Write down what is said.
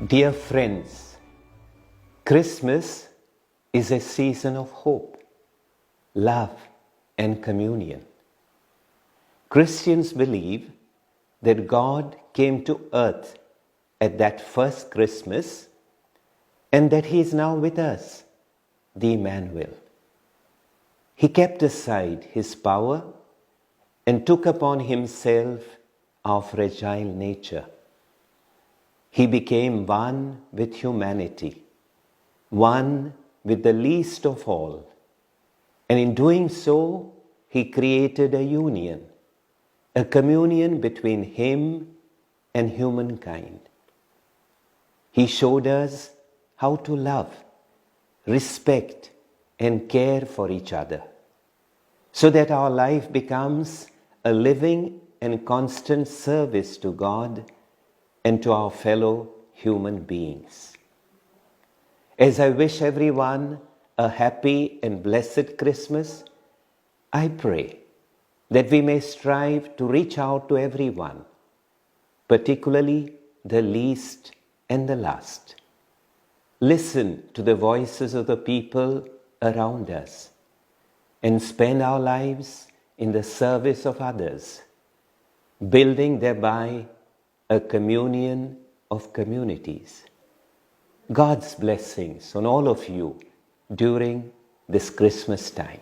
Dear friends, Christmas is a season of hope, love, and communion. Christians believe that God came to earth at that first Christmas and that He is now with us, the Emmanuel. He kept aside His power and took upon Himself our fragile nature. He became one with humanity, one with the least of all, and in doing so, He created a union, a communion between Him and humankind. He showed us how to love, respect, and care for each other, so that our life becomes a living and constant service to God and to our fellow human beings. As I wish everyone a happy and blessed Christmas, I pray that we may strive to reach out to everyone, particularly the least and the last. Listen to the voices of the people around us and spend our lives in the service of others, building thereby a communion of communities. God's blessings on all of you during this Christmas time.